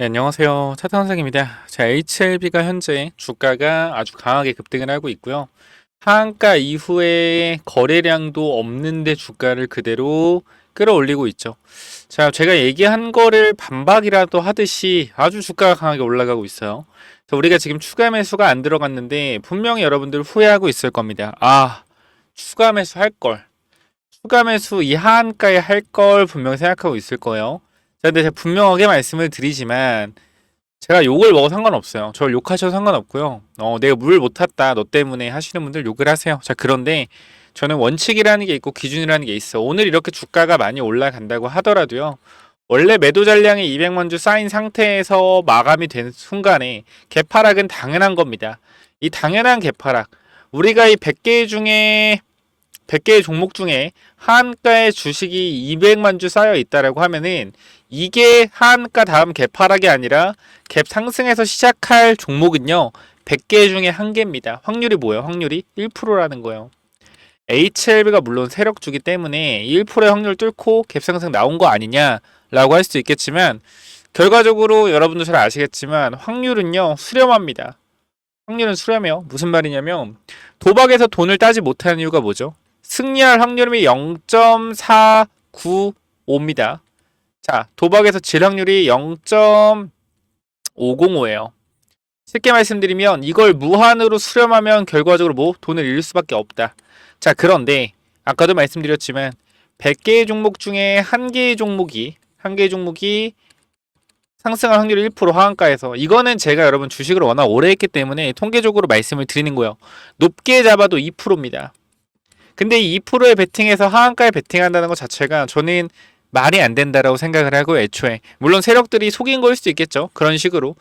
네, 안녕하세요. 차태 선생입니다. 자, HLB가 현재 주가가 아주 강하게 급등을 하고 있고요. 하한가 이후에 거래량도 없는데 주가를 그대로 끌어올리고 있죠. 자, 제가 얘기한 거를 반박이라도 하듯이 아주 주가가 강하게 올라가고 있어요. 그래서 우리가 지금 추가 매수가 안 들어갔는데 분명히 여러분들 후회하고 있을 겁니다. 아, 추가 매수 할 걸. 추가 매수 이 하한가에 할 걸 분명히 생각하고 있을 거예요. 자, 근데 제가 분명하게 말씀을 드리지만 제가 욕을 먹어 상관없어요. 저를 욕하셔도 상관없고요. 내가 물 못 탔다 너 때문에 하시는 분들 욕을 하세요. 자, 그런데 저는 원칙이라는 게 있고 기준이라는 게 있어. 오늘 이렇게 주가가 많이 올라간다고 하더라도요. 원래 매도 잔량이 200만 주 쌓인 상태에서 마감이 된 순간에 개파락은 당연한 겁니다. 이 당연한 개파락. 우리가 이 100개의 종목 중에 하한가의 주식이 200만 주 쌓여 있다라고 하면은 이게 하한가 다음 개파락이 아니라 갭 상승에서 시작할 종목은요. 100개 중에 한 개입니다. 확률이 뭐예요? 확률이 1%라는 거예요. HLB가 물론 세력주기 때문에 1%의 확률 뚫고 갭 상승 나온 거 아니냐라고 할 수도 있겠지만 결과적으로 여러분도 잘 아시겠지만 확률은요. 수렴합니다. 확률은 수렴해요. 무슨 말이냐면 도박에서 돈을 따지 못하는 이유가 뭐죠? 승리할 확률이 0.495입니다. 자, 도박에서 질 확률이 0.505예요. 쉽게 말씀드리면 이걸 무한으로 수렴하면 결과적으로 뭐 돈을 잃을 수밖에 없다. 자, 그런데 아까도 말씀드렸지만 100개의 종목 중에 한 개의 종목이 상승할 확률이 1% 하한가에서 이거는 제가 여러분 주식을 워낙 오래 했기 때문에 통계적으로 말씀을 드리는 거예요. 높게 잡아도 2%입니다. 근데 이 2%의 베팅에서 하한가에 베팅한다는 것 자체가 저는 말이 안 된다라고 생각을 하고 애초에 물론 세력들이 속인 거일 수도 있겠죠. 그런 식으로.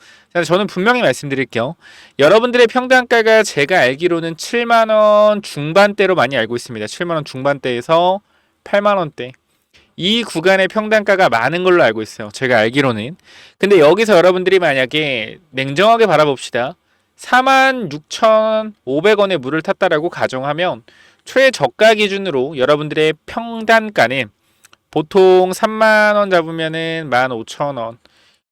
저는 분명히 말씀드릴게요. 여러분들의 평단가가 제가 알기로는 7만 원 중반대로 많이 알고 있습니다. 7만 원 중반대에서 8만 원대. 이 구간의 평단가가 많은 걸로 알고 있어요. 제가 알기로는. 근데 여기서 여러분들이 만약에 냉정하게 바라봅시다. 46,500원에 물을 탔다라고 가정하면 최저가 기준으로 여러분들의 평단가는 보통 3만원 잡으면은 15,000원.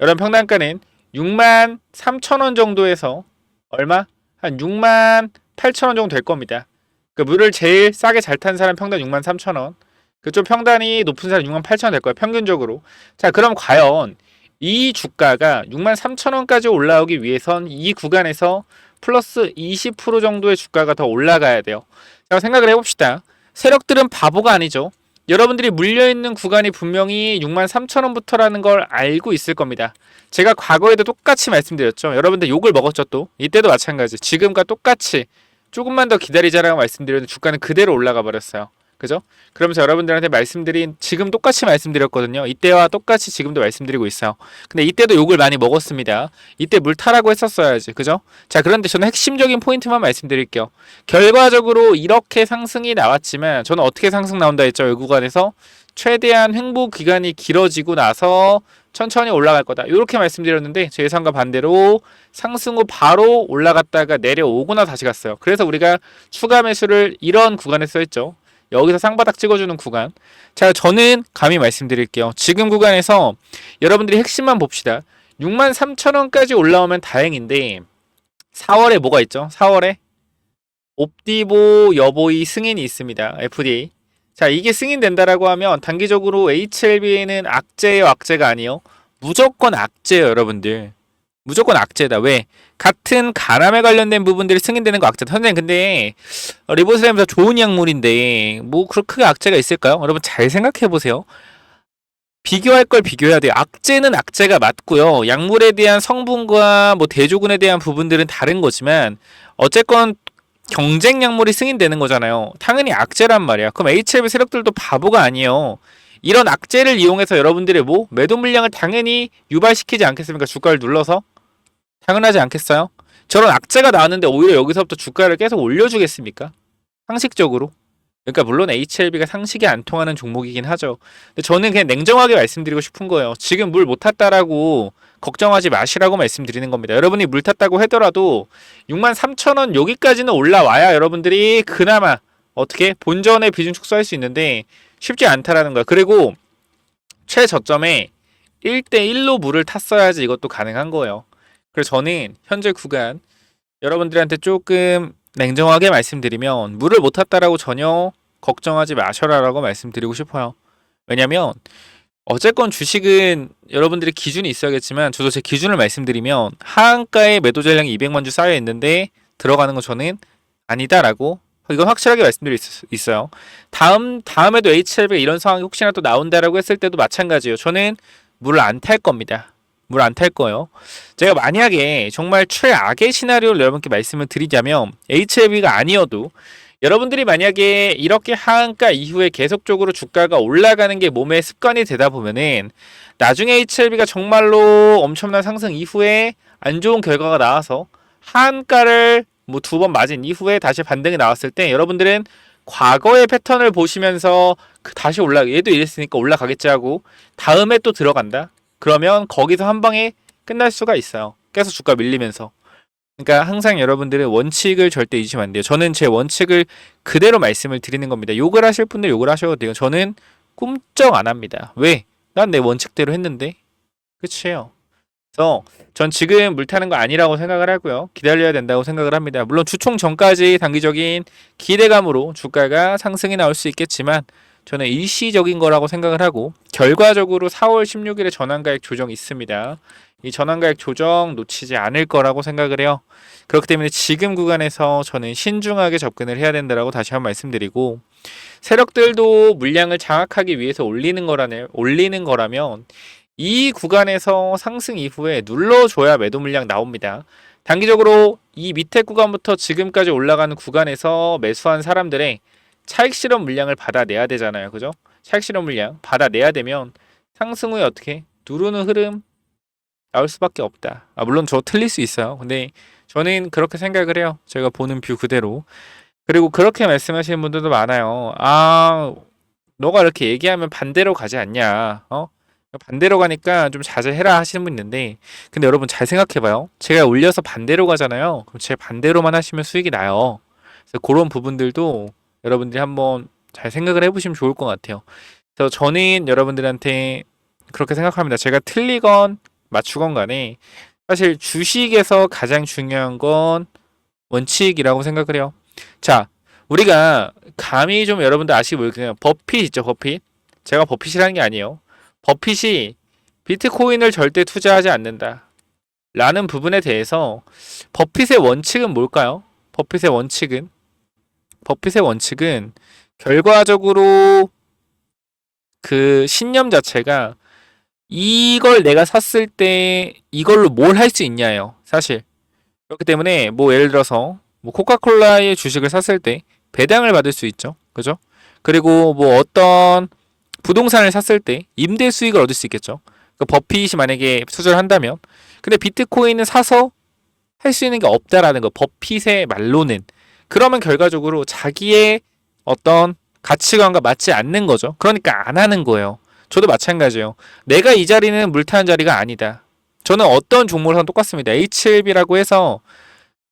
여러분 평단가는 63,000원 정도에서 얼마? 한 68,000원 정도 될 겁니다. 그 물을 제일 싸게 잘 탄 사람 평단 63,000원. 그쪽 평단이 높은 사람 68,000원 될 거예요. 평균적으로. 자, 그럼 과연 이 주가가 63,000원까지 올라오기 위해선 이 구간에서 플러스 20% 정도의 주가가 더 올라가야 돼요. 자, 생각을 해봅시다. 세력들은 바보가 아니죠. 여러분들이 물려있는 구간이 분명히 63,000원부터라는 걸 알고 있을 겁니다. 제가 과거에도 똑같이 말씀드렸죠. 여러분들 욕을 먹었죠 또. 이때도 마찬가지. 지금과 똑같이 조금만 더 기다리자라고 말씀드렸는데 주가는 그대로 올라가 버렸어요. 그죠? 그러면서 여러분들한테 말씀드린 지금 똑같이 말씀드렸거든요. 이때와 똑같이 지금도 말씀드리고 있어요. 근데 이때도 욕을 많이 먹었습니다. 이때 물 타라고 했었어야지. 그죠? 자, 그런데 저는 핵심적인 포인트만 말씀드릴게요. 결과적으로 이렇게 상승이 나왔지만 저는 어떻게 상승 나온다 했죠? 이 구간에서 최대한 횡보 기간이 길어지고 나서 천천히 올라갈 거다. 이렇게 말씀드렸는데 제 예상과 반대로 상승 후 바로 올라갔다가 내려오거나 다시 갔어요. 그래서 우리가 추가 매수를 이런 구간에서 했죠. 여기서 쌍바닥 찍어주는 구간. 자, 저는 감히 말씀드릴게요. 지금 구간에서 여러분들이 핵심만 봅시다. 63,000원까지 올라오면 다행인데 4월에 뭐가 있죠? 4월에 옵디보 여보이 승인이 있습니다. FDA. 자, 이게 승인된다라고 하면 단기적으로 HLB에는 악재예요, 악재가 아니에요? 무조건 악재예요, 여러분들. 무조건 악재다. 왜? 같은 간암에 관련된 부분들이 승인되는 거 악재다. 선생님, 근데 리보슬램에서 좋은 약물인데 뭐 그렇게 크게 악재가 있을까요? 여러분 잘 생각해 보세요. 비교할 걸 비교해야 돼요. 악재는 악재가 맞고요. 약물에 대한 성분과 뭐 대조군에 대한 부분들은 다른 거지만 어쨌건 경쟁 약물이 승인되는 거잖아요. 당연히 악재란 말이야. 그럼 HLB 세력들도 바보가 아니에요. 이런 악재를 이용해서 여러분들의 뭐 매도 물량을 당연히 유발시키지 않겠습니까? 주가를 눌러서 당연하지 않겠어요? 저런 악재가 나왔는데 오히려 여기서부터 주가를 계속 올려주겠습니까? 상식적으로. 그러니까 물론 HLB가 상식이 안 통하는 종목이긴 하죠. 근데 저는 그냥 냉정하게 말씀드리고 싶은 거예요. 지금 물 못 탔다라고 걱정하지 마시라고 말씀드리는 겁니다. 여러분이 물 탔다고 하더라도 63,000원 여기까지는 올라와야 여러분들이 그나마 어떻게 본전의 비중 축소할 수 있는데 쉽지 않다라는 거야. 그리고 최저점에 1대1로 물을 탔어야지 이것도 가능한 거예요. 그래서 저는 현재 구간 여러분들한테 조금 냉정하게 말씀드리면 물을 못 탔다라고 전혀 걱정하지 마셔라라고 말씀드리고 싶어요. 왜냐면 어쨌건 주식은 여러분들의 기준이 있어야겠지만 저도 제 기준을 말씀드리면 하한가에 매도 전량이 200만 주 쌓여 있는데 들어가는 건 저는 아니다라고 이건 확실하게 말씀드릴 수 있어요. 다음에도 HLB가 이런 상황이 혹시나 또 나온다라고 했을 때도 마찬가지예요. 저는 물을 안 탈 겁니다. 물 안 탈 거예요. 제가 만약에 정말 최악의 시나리오를 여러분께 말씀을 드리자면 HLB가 아니어도 여러분들이 만약에 이렇게 하한가 이후에 계속적으로 주가가 올라가는 게 몸의 습관이 되다 보면은 나중에 HLB가 정말로 엄청난 상승 이후에 안 좋은 결과가 나와서 하한가를 뭐 2번 맞은 이후에 다시 반등이 나왔을 때 여러분들은 과거의 패턴을 보시면서 다시 얘도 이랬으니까 올라가겠지 하고 다음에 또 들어간다. 그러면 거기서 한 방에 끝날 수가 있어요. 계속 주가 밀리면서. 그러니까 항상 여러분들은 원칙을 절대 잊으시면 안 돼요. 저는 제 원칙을 그대로 말씀을 드리는 겁니다. 욕을 하실 분들 욕을 하셔도 돼요. 저는 꿈쩍 안 합니다. 왜? 난 내 원칙대로 했는데. 끝이에요. 그래서 전 지금 물 타는 거 아니라고 생각을 하고요. 기다려야 된다고 생각을 합니다. 물론 주총 전까지 단기적인 기대감으로 주가가 상승이 나올 수 있겠지만 저는 일시적인 거라고 생각을 하고 결과적으로 4월 16일에 전환가액 조정이 있습니다. 이 전환가액 조정 놓치지 않을 거라고 생각을 해요. 그렇기 때문에 지금 구간에서 저는 신중하게 접근을 해야 된다고 다시 한번 말씀드리고 세력들도 물량을 장악하기 위해서 올리는 거라면 이 구간에서 상승 이후에 눌러줘야 매도 물량 나옵니다. 단기적으로 이 밑에 구간부터 지금까지 올라가는 구간에서 매수한 사람들의 차익 실현 물량을 받아내야 되잖아요. 그죠? 차익 실현 물량 받아내야 되면 상승 후에 어떻게 누르는 흐름 나올 수밖에 없다. 물론 저 틀릴 수 있어요. 근데 저는 그렇게 생각을 해요. 제가 보는 뷰 그대로. 그리고 그렇게 말씀하시는 분들도 많아요. 너가 이렇게 얘기하면 반대로 가지 않냐. 반대로 가니까 좀 자제해라 하시는 분 있는데 근데 여러분 잘 생각해봐요. 제가 올려서 반대로 가잖아요. 그럼 제 반대로만 하시면 수익이 나요. 그래서 그런 부분들도 여러분들이 한번 잘 생각을 해보시면 좋을 것 같아요. 그래서 저는 여러분들한테 그렇게 생각합니다. 제가 틀리건 맞추건 간에 사실 주식에서 가장 중요한 건 원칙이라고 생각을 해요. 자, 우리가 감히 좀 여러분들 아시고 모르겠네요. 버핏 있죠, 버핏. 제가 버핏이라는 게 아니에요. 버핏이 비트코인을 절대 투자하지 않는다 라는 부분에 대해서 버핏의 원칙은 뭘까요? 버핏의 원칙은 결과적으로 그 신념 자체가 이걸 내가 샀을 때 이걸로 뭘 할 수 있냐예요. 사실 그렇기 때문에 뭐 예를 들어서 뭐 코카콜라의 주식을 샀을 때 배당을 받을 수 있죠. 그죠? 그리고 뭐 어떤 부동산을 샀을 때 임대 수익을 얻을 수 있겠죠. 그러니까 버핏이 만약에 투자를 한다면 근데 비트코인은 사서 할 수 있는 게 없다라는 거. 버핏의 말로는. 그러면 결과적으로 자기의 어떤 가치관과 맞지 않는 거죠. 그러니까 안 하는 거예요. 저도 마찬가지예요. 내가 이 자리는 물 타는 자리가 아니다. 저는 어떤 종목을 사도 똑같습니다. HLB라고 해서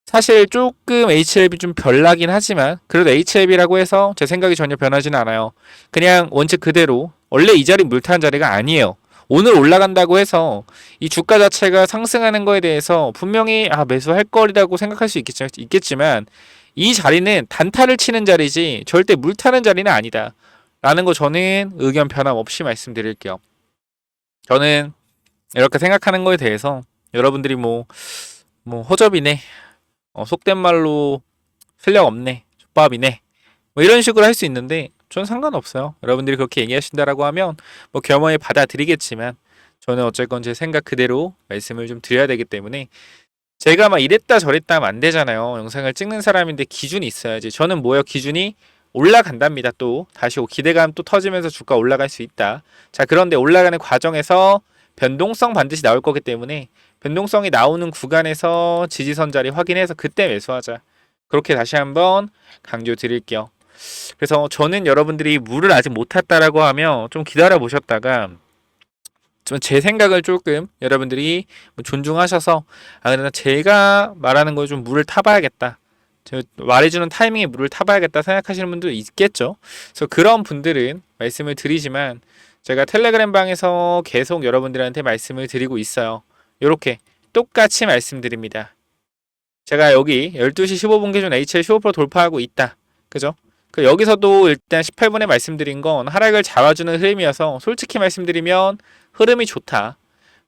사실 조금 HLB 좀 별나긴 하지만 그래도 HLB라고 해서 제 생각이 전혀 변하지는 않아요. 그냥 원칙 그대로 원래 이 자리 물 타는 자리가 아니에요. 오늘 올라간다고 해서 이 주가 자체가 상승하는 거에 대해서 분명히 매수할 거리라고 생각할 수 있겠지만 이 자리는 단타를 치는 자리지 절대 물 타는 자리는 아니다 라는 거 저는 의견 변함없이 말씀드릴게요. 저는 이렇게 생각하는 거에 대해서 여러분들이 뭐 허접이네, 속된 말로 실력 없네, 족밥이네 뭐 이런 식으로 할 수 있는데 전 상관없어요. 여러분들이 그렇게 얘기하신다라고 하면 뭐 겸허히 받아들이겠지만 저는 어쨌건 제 생각 그대로 말씀을 좀 드려야 되기 때문에 제가 막 이랬다 저랬다 하면 안 되잖아요. 영상을 찍는 사람인데 기준이 있어야지. 저는 뭐예요? 기준이 올라간답니다. 또 다시 기대감 또 터지면서 주가 올라갈 수 있다. 자, 그런데 올라가는 과정에서 변동성 반드시 나올 거기 때문에 변동성이 나오는 구간에서 지지선 자리 확인해서 그때 매수하자. 그렇게 다시 한번 강조 드릴게요. 그래서 저는 여러분들이 물을 아직 못 탔다라고 하면 좀 기다려 보셨다가 제 생각을 조금 여러분들이 존중하셔서 그러나 제가 말하는 거 좀 물을 타봐야겠다. 말해주는 타이밍에 물을 타봐야겠다 생각하시는 분도 있겠죠. 그래서 그런 분들은 말씀을 드리지만 제가 텔레그램 방에서 계속 여러분들한테 말씀을 드리고 있어요. 이렇게 똑같이 말씀드립니다. 제가 여기 12시 15분 기준 HL 15% 돌파하고 있다. 그죠? 여기서도 일단 18분에 말씀드린 건 하락을 잡아주는 흐름이어서 솔직히 말씀드리면 흐름이 좋다.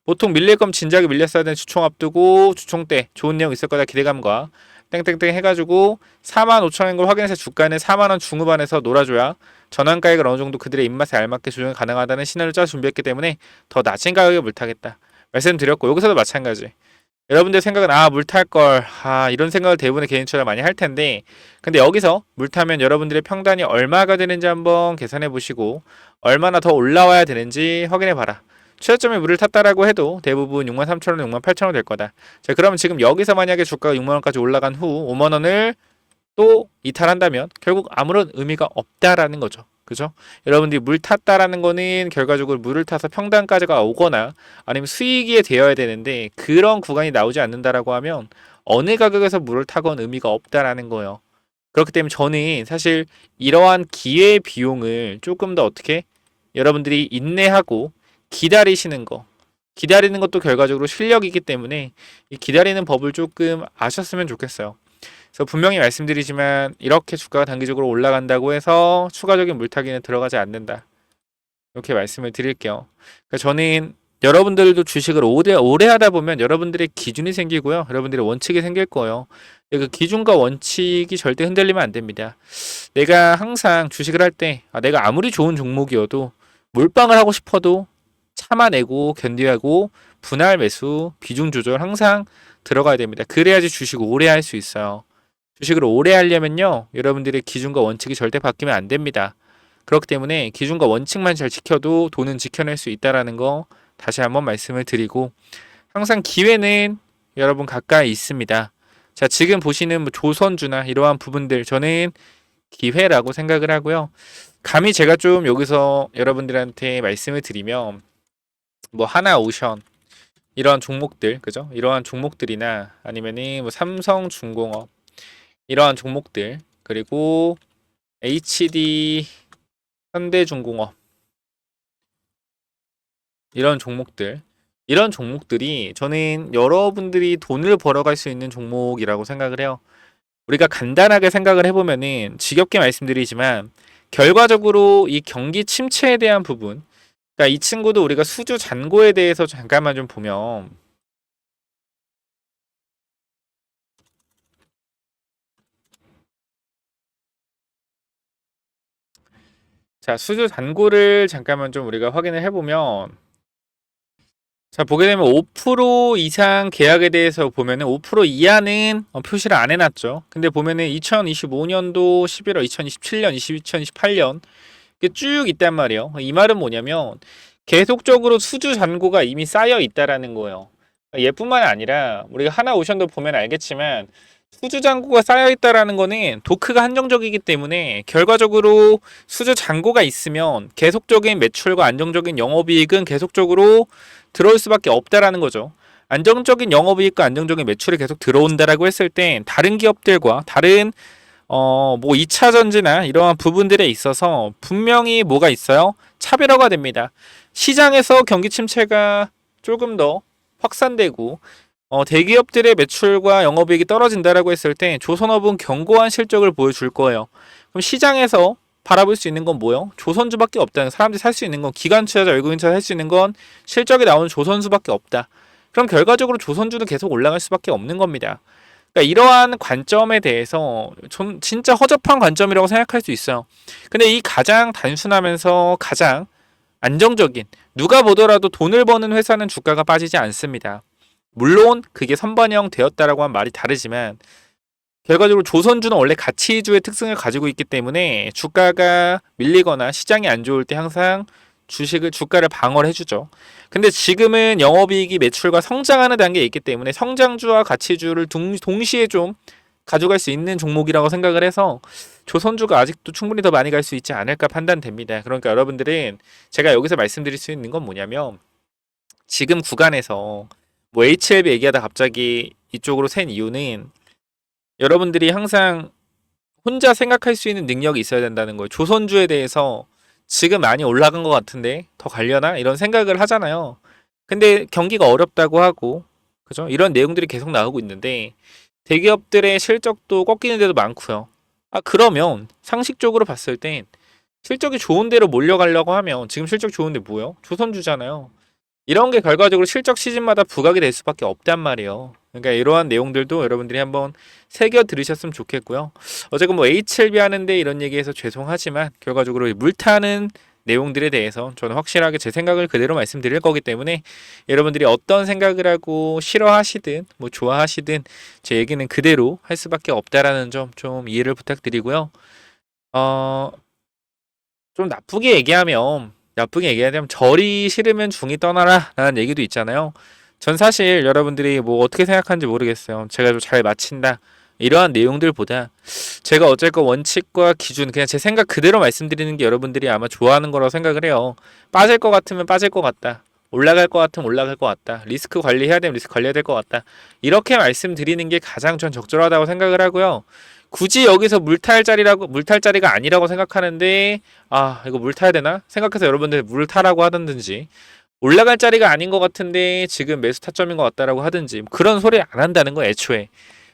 보통 밀릴 거면 진작에 밀렸어야 되는 주총 앞두고 주총 때 좋은 내용 있을 거다 기대감과 땡땡땡 해가지고 45,000원 걸 확인해서 주가는 4만원 중후반에서 놀아줘야 전환가액을 어느 정도 그들의 입맛에 알맞게 조정이 가능하다는 신호를 짜 준비했기 때문에 더 낮은 가격에 물타겠다 말씀드렸고, 여기서도 마찬가지. 여러분들 생각은 물탈걸, 이런 생각을 대부분의 개인 투자자 많이 할 텐데, 근데 여기서 물타면 여러분들의 평단이 얼마가 되는지 한번 계산해 보시고 얼마나 더 올라와야 되는지 확인해 봐라. 최저점에 물을 탔다라고 해도 대부분 63,000원, 68,000원 될 거다. 자, 그러면 지금 여기서 만약에 주가가 6만원까지 올라간 후 5만원을 또 이탈한다면 결국 아무런 의미가 없다라는 거죠. 그죠? 여러분들이 물 탔다라는 거는 결과적으로 물을 타서 평단까지가 오거나 아니면 수익이 되어야 되는데 그런 구간이 나오지 않는다라고 하면 어느 가격에서 물을 타건 의미가 없다라는 거예요. 그렇기 때문에 저는 사실 이러한 기회 비용을 조금 더 어떻게 여러분들이 인내하고 기다리시는 거, 기다리는 것도 결과적으로 실력이기 때문에 이 기다리는 법을 조금 아셨으면 좋겠어요. 그래서 분명히 말씀드리지만 이렇게 주가가 단기적으로 올라간다고 해서 추가적인 물타기는 들어가지 않는다. 이렇게 말씀을 드릴게요. 그러니까 저는 여러분들도 주식을 오래 하다 보면 여러분들의 기준이 생기고요. 여러분들의 원칙이 생길 거예요. 그 기준과 원칙이 절대 흔들리면 안 됩니다. 내가 항상 주식을 할 때 내가 아무리 좋은 종목이어도 몰빵을 하고 싶어도 참아내고 견디하고 분할 매수, 비중 조절 항상 들어가야 됩니다. 그래야지 주식을 오래 할 수 있어요. 주식을 오래 하려면요, 여러분들의 기준과 원칙이 절대 바뀌면 안 됩니다. 그렇기 때문에 기준과 원칙만 잘 지켜도 돈은 지켜낼 수 있다라는 거 다시 한번 말씀을 드리고, 항상 기회는 여러분 가까이 있습니다. 자, 지금 보시는 조선주나 이러한 부분들 저는 기회라고 생각을 하고요. 감히 제가 좀 여기서 여러분들한테 말씀을 드리면 하나오션 이러한 종목들, 그죠? 이러한 종목들이나 아니면은 삼성중공업 이러한 종목들, 그리고 HD 현대중공업 이런 종목들이 저는 여러분들이 돈을 벌어갈 수 있는 종목이라고 생각을 해요. 우리가 간단하게 생각을 해보면은 지겹게 말씀드리지만 결과적으로 이 경기 침체에 대한 부분, 그러니까 이 친구도 우리가 수주 잔고에 대해서 잠깐만 좀 보면, 자, 수주 잔고를 잠깐만 좀 우리가 확인을 해보면, 자, 보게 되면 5% 이상 계약에 대해서 보면은 5% 이하는 표시를 안 해놨죠. 근데 보면은 2025년도 11월, 2027년, 2028년 이게 쭉 있단 말이에요. 이 말은 뭐냐면 계속적으로 수주 잔고가 이미 쌓여 있다라는 거예요. 얘뿐만 아니라 우리가 하나오션도 보면 알겠지만 수주 잔고가 쌓여 있다라는 거는 도크가 한정적이기 때문에 결과적으로 수주 잔고가 있으면 계속적인 매출과 안정적인 영업이익은 계속적으로 들어올 수밖에 없다라는 거죠. 안정적인 영업이익과 안정적인 매출이 계속 들어온다라고 했을 땐 다른 기업들과 다른 2차 전지나 이러한 부분들에 있어서 분명히 뭐가 있어요? 차별화가 됩니다. 시장에서 경기 침체가 조금 더 확산되고 대기업들의 매출과 영업이익이 떨어진다라고 했을 때 조선업은 견고한 실적을 보여줄 거예요. 그럼 시장에서 바라볼 수 있는 건 뭐요? 조선주밖에 없다는, 사람들이 살 수 있는 건, 기관 투자자, 외국인 투자자 살 수 있는 건 실적이 나오는 조선주밖에 없다. 그럼 결과적으로 조선주는 계속 올라갈 수밖에 없는 겁니다. 그러니까 이러한 관점에 대해서 좀 진짜 허접한 관점이라고 생각할 수 있어요. 근데 이 가장 단순하면서 가장 안정적인, 누가 보더라도 돈을 버는 회사는 주가가 빠지지 않습니다. 물론 그게 선반영 되었다라고 한 말이 다르지만 결과적으로 조선주는 원래 가치주의 특성을 가지고 있기 때문에 주가가 밀리거나 시장이 안 좋을 때 항상 주가를 방어를 해주죠. 근데 지금은 영업이익이 매출과 성장하는 단계에 있기 때문에 성장주와 가치주를 동시에 좀 가져갈 수 있는 종목이라고 생각을 해서 조선주가 아직도 충분히 더 많이 갈 수 있지 않을까 판단됩니다. 그러니까 여러분들은 제가 여기서 말씀드릴 수 있는 건 뭐냐면 지금 구간에서 HLB 얘기하다 갑자기 이쪽으로 샌 이유는 여러분들이 항상 혼자 생각할 수 있는 능력이 있어야 된다는 거예요. 조선주에 대해서 지금 많이 올라간 것 같은데 더 가려나? 이런 생각을 하잖아요. 근데 경기가 어렵다고 하고, 그죠? 이런 내용들이 계속 나오고 있는데 대기업들의 실적도 꺾이는 데도 많고요. 아, 그러면 상식적으로 봤을 땐 실적이 좋은 데로 몰려가려고 하면 지금 실적 좋은데 뭐요? 조선주잖아요. 이런 게 결과적으로 실적 시즌마다 부각이 될 수밖에 없단 말이에요. 그러니까 이러한 내용들도 여러분들이 한번 새겨 들으셨으면 좋겠고요. 어쨌든 뭐 HLB 하는데 이런 얘기해서 죄송하지만 결과적으로 물타는 내용들에 대해서 저는 확실하게 제 생각을 그대로 말씀드릴 거기 때문에 여러분들이 어떤 생각을 하고 싫어하시든 뭐 좋아하시든 제 얘기는 그대로 할 수밖에 없다라는 점 좀 이해를 부탁드리고요. 어, 좀 나쁘게 얘기하면 절이 싫으면 중이 떠나라 라는 얘기도 있잖아요. 전 사실 여러분들이 뭐 어떻게 생각하는지 모르겠어요. 제가 좀 잘 맞힌다 이러한 내용들보다 제가 어쨌건 원칙과 기준 그냥 제 생각 그대로 말씀드리는 게 여러분들이 아마 좋아하는 거라고 생각을 해요. 빠질 것 같으면 빠질 것 같다. 올라갈 것 같으면 올라갈 것 같다. 리스크 관리해야 되면 리스크 관리해야 될 것 같다. 이렇게 말씀드리는 게 가장 전 적절하다고 생각을 하고요. 굳이 여기서 물탈 자리가 아니라고 생각하는데 아 이거 물 타야 되나 생각해서 여러분들 물 타라고 하든지 올라갈 자리가 아닌 것 같은데 지금 매수 타점인 것 같다라고 하든지 그런 소리 안 한다는 거 애초에.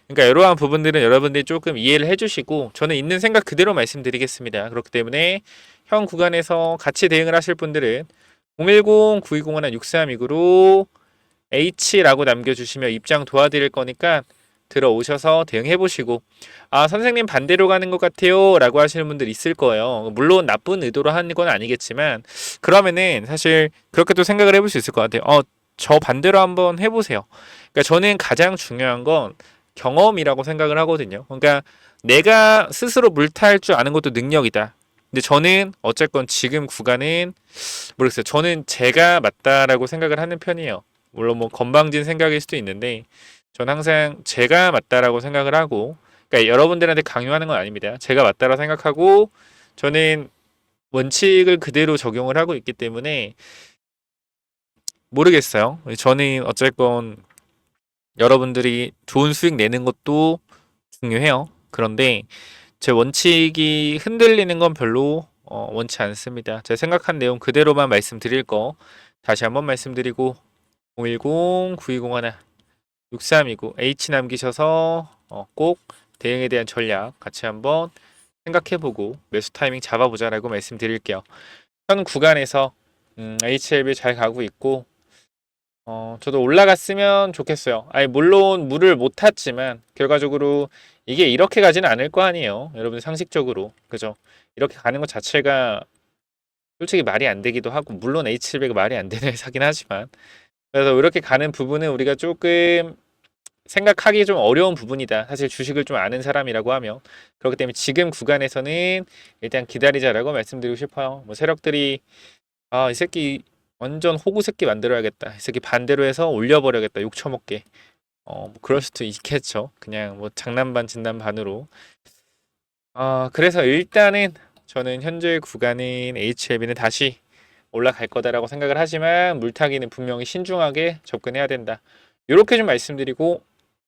그러니까 이러한 부분들은 여러분들이 조금 이해를 해주시고 저는 있는 생각 그대로 말씀드리겠습니다. 그렇기 때문에 현 구간에서 같이 대응을 하실 분들은 010-9201-6329로 H라고 남겨주시면 입장 도와드릴 거니까 들어오셔서 대응해 보시고 아 선생님 반대로 가는 것 같아요 라고 하시는 분들 있을 거예요. 물론 나쁜 의도로 하는 건 아니겠지만 그러면은 사실 그렇게 또 생각을 해볼 수 있을 것 같아요. 저 반대로 한번 해보세요. 그러니까 저는 가장 중요한 건 경험이라고 생각을 하거든요. 그러니까 내가 스스로 물타할 줄 아는 것도 능력이다. 근데 저는 어쨌건 지금 구간은 모르겠어요. 저는 제가 맞다라고 생각을 하는 편이에요. 물론 뭐 건방진 생각일 수도 있는데 저는 항상 제가 맞다라고 생각을 하고 그러니까 여러분들한테 강요하는 건 아닙니다. 제가 맞다라고 생각하고 저는 원칙을 그대로 적용을 하고 있기 때문에 모르겠어요. 저는 어쨌건 여러분들이 좋은 수익 내는 것도 중요해요. 그런데 제 원칙이 흔들리는 건 별로 원치 않습니다. 제가 생각한 내용 그대로만 말씀드릴 거 다시 한번 말씀드리고 010-9201 6329 H 남기셔서 꼭 대응에 대한 전략 같이 한번 생각해보고 매수 타이밍 잡아보자라고 말씀드릴게요. 현 구간에서 HLB 잘 가고 있고 저도 올라갔으면 좋겠어요. 아니 물론 물을 못 탔지만 결과적으로 이게 이렇게 가지는 않을 거 아니에요. 여러분 상식적으로 그죠? 이렇게 가는 것 자체가 솔직히 말이 안 되기도 하고 물론 H700이 말이 안 되는 회사긴 하지만 그래서 이렇게 가는 부분은 우리가 조금 생각하기 좀 어려운 부분이다. 사실 주식을 좀 아는 사람이라고 하면 그렇기 때문에 지금 구간에서는 일단 기다리자라고 말씀드리고 싶어요. 뭐 세력들이 이 새끼 완전 호구 새끼 만들어야겠다. 이 새끼 반대로 해서 올려버려야겠다. 욕 처먹게. 뭐 그럴 수도 있겠죠. 그냥 뭐 장난 반 진단 반으로. 그래서 일단은 저는 현재 구간인 HLB는 다시 올라갈 거다라고 생각을 하지만 물타기는 분명히 신중하게 접근해야 된다. 이렇게 좀 말씀드리고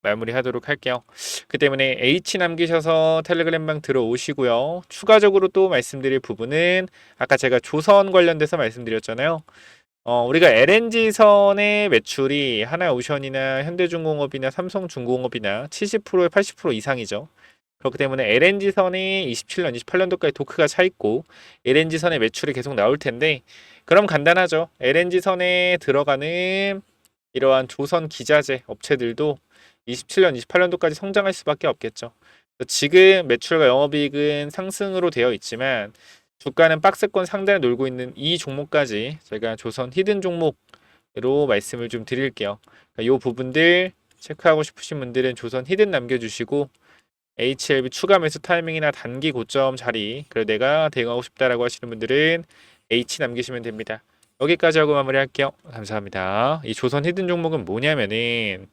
마무리하도록 할게요. 그 때문에 H 남기셔서 텔레그램방 들어오시고요. 추가적으로 또 말씀드릴 부분은 아까 제가 조선 관련돼서 말씀드렸잖아요. 우리가 LNG선의 매출이 하나오션이나 현대중공업이나 삼성중공업이나 70%에 80% 이상이죠. 그렇기 때문에 LNG선이 27년, 28년도까지 토크가 차 있고 LNG선의 매출이 계속 나올 텐데 그럼 간단하죠. LNG선에 들어가는 이러한 조선 기자재 업체들도 27년, 28년도까지 성장할 수밖에 없겠죠. 지금 매출과 영업이익은 상승으로 되어 있지만 주가는 박스권 상단에 놀고 있는 이 종목까지 제가 조선 히든 종목으로 말씀을 좀 드릴게요. 이 부분들 체크하고 싶으신 분들은 조선 히든 남겨주시고 HLB 추가 매수 타이밍이나 단기 고점 자리 그리고 내가 대응하고 싶다라고 하시는 분들은 H 남기시면 됩니다. 여기까지 하고 마무리할게요. 감사합니다. 이 조선 히든 종목은 뭐냐면은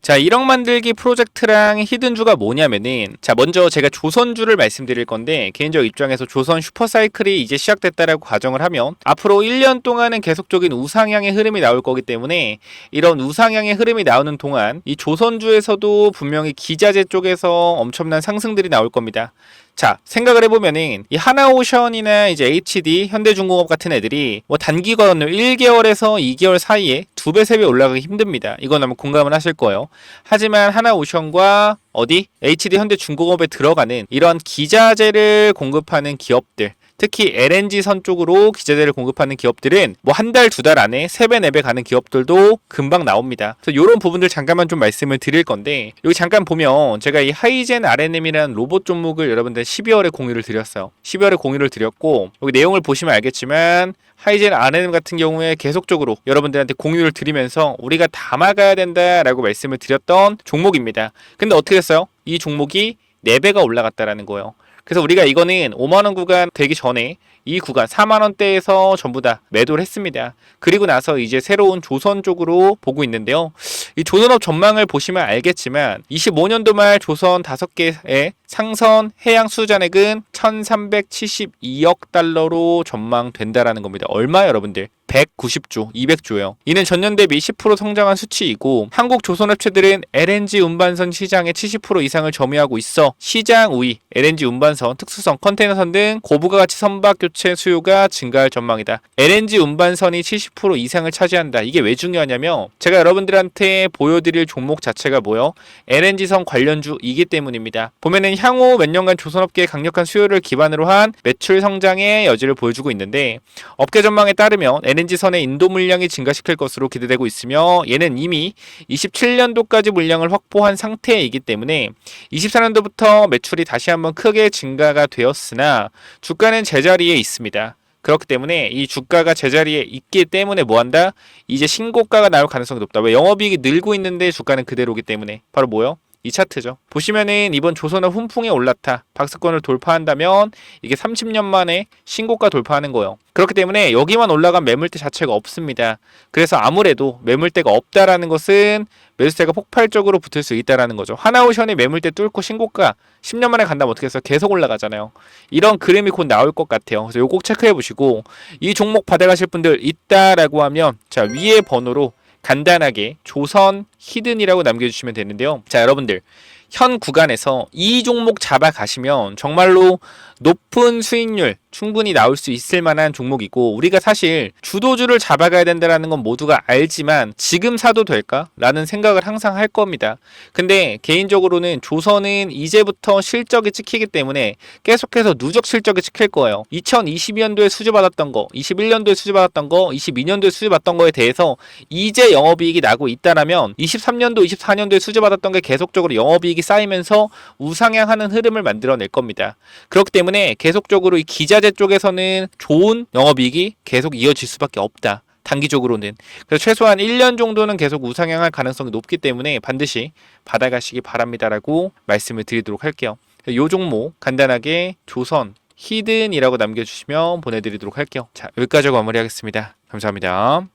자 1억 만들기 프로젝트랑 히든주가 뭐냐면은 자 먼저 제가 조선주를 말씀드릴 건데 개인적 입장에서 조선 슈퍼사이클이 이제 시작됐다라고 가정을 하면 앞으로 1년 동안은 계속적인 우상향의 흐름이 나올 거기 때문에 이런 우상향의 흐름이 나오는 동안 이 조선주에서도 분명히 기자재 쪽에서 엄청난 상승들이 나올 겁니다. 자, 생각을 해보면은 이 하나오션이나 이제 HD, 현대중공업 같은 애들이 뭐 단기간으로 1개월에서 2개월 사이에 2배, 3배 올라가기 힘듭니다. 이건 아마 공감을 하실 거예요. 하지만 하나오션과 어디? HD, 현대중공업에 들어가는 이런 기자재를 공급하는 기업들, 특히 LNG선 쪽으로 기자재를 공급하는 기업들은 뭐 한 달, 2달 안에 3배, 4배 가는 기업들도 금방 나옵니다. 그래서 이런 부분들 잠깐만 좀 말씀을 드릴 건데, 여기 잠깐 보면 제가 이 하이젠 RNM이라는 로봇 종목을 여러분들 12월에 공유를 드렸어요. 12월에 공유를 드렸고, 여기 내용을 보시면 알겠지만 하이젠 RNM 같은 경우에 계속적으로 여러분들한테 공유를 드리면서 우리가 담아가야 된다라고 말씀을 드렸던 종목입니다. 근데 어떻게 됐어요? 이 종목이 4배가 올라갔다라는 거예요. 그래서 우리가 이거는 5만원 구간 되기 전에 이 구간 4만원대에서 전부 다 매도를 했습니다. 그리고 나서 이제 새로운 조선 쪽으로 보고 있는데요. 이 조선업 전망을 보시면 알겠지만 25년도 말 조선 5개의 상선 해양 수주잔액은 1372억 달러로 전망된다라는 겁니다. 얼마 여러분들? 190조, 200조요. 이는 전년 대비 10% 성장한 수치이고 한국 조선업체들은 LNG 운반선 시장의 70% 이상을 점유하고 있어 시장 우위, LNG 운반선, 특수선, 컨테이너선 등 고부가 가치 선박 교체 수요가 증가할 전망이다. LNG 운반선이 70% 이상을 차지한다. 이게 왜 중요하냐면 제가 여러분들한테 보여드릴 종목 자체가 뭐요? LNG선 관련주이기 때문입니다. 보면은 향후 몇 년간 조선업계의 강력한 수요를 기반으로 한 매출 성장의 여지를 보여주고 있는데 업계 전망에 따르면 LNG선의 인도 물량이 증가시킬 것으로 기대되고 있으며 얘는 이미 27년도까지 물량을 확보한 상태이기 때문에 24년도부터 매출이 다시 한번 크게 증가가 되었으나 주가는 제자리에 있습니다. 그렇기 때문에 이 주가가 제자리에 있기 때문에 뭐한다? 이제 신고가가 나올 가능성이 높다. 왜? 영업이익이 늘고 있는데 주가는 그대로기 때문에. 바로 뭐요? 이 차트죠. 보시면은 이번 조선업 훈풍에 올라타 박스권을 돌파한다면 이게 30년 만에 신고가 돌파하는 거예요. 그렇기 때문에 여기만 올라간 매물대 자체가 없습니다. 그래서 아무래도 매물대가 없다라는 것은 매수세가 폭발적으로 붙을 수 있다라는 거죠. 하나오션이 매물대 뚫고 신고가 10년 만에 간다면 어떻게 해서 계속 올라가잖아요. 이런 그림이 곧 나올 것 같아요. 그래서 이거 꼭 체크해 보시고 이 종목 받아가실 분들 있다라고 하면 자 위에 번호로 간단하게 조선 히든이라고 남겨주시면 되는데요. 자 여러분들 현 구간에서 이 종목 잡아가시면 정말로 높은 수익률 충분히 나올 수 있을 만한 종목이고 우리가 사실 주도주를 잡아가야 된다는 건 모두가 알지만 지금 사도 될까? 라는 생각을 항상 할 겁니다. 근데 개인적으로는 조선은 이제부터 실적이 찍히기 때문에 계속해서 누적 실적이 찍힐 거예요. 2022년도에 수주받았던 거, 21년도에 수주받았던 거, 22년도에 수주받았던 거에 대해서 이제 영업이익이 나고 있다라면 23년도, 24년도에 수주받았던 게 계속적으로 영업이익이 쌓이면서 우상향하는 흐름을 만들어낼 겁니다. 그렇기 때문에 계속적으로 이 기자재 쪽에서는 좋은 영업이익이 계속 이어질 수밖에 없다. 단기적으로는. 그래서 최소한 1년 정도는 계속 우상향할 가능성이 높기 때문에 반드시 받아가시기 바랍니다라고 말씀을 드리도록 할게요. 이 종목 간단하게 조선 히든이라고 남겨주시면 보내드리도록 할게요. 자 여기까지 마무리하겠습니다. 감사합니다.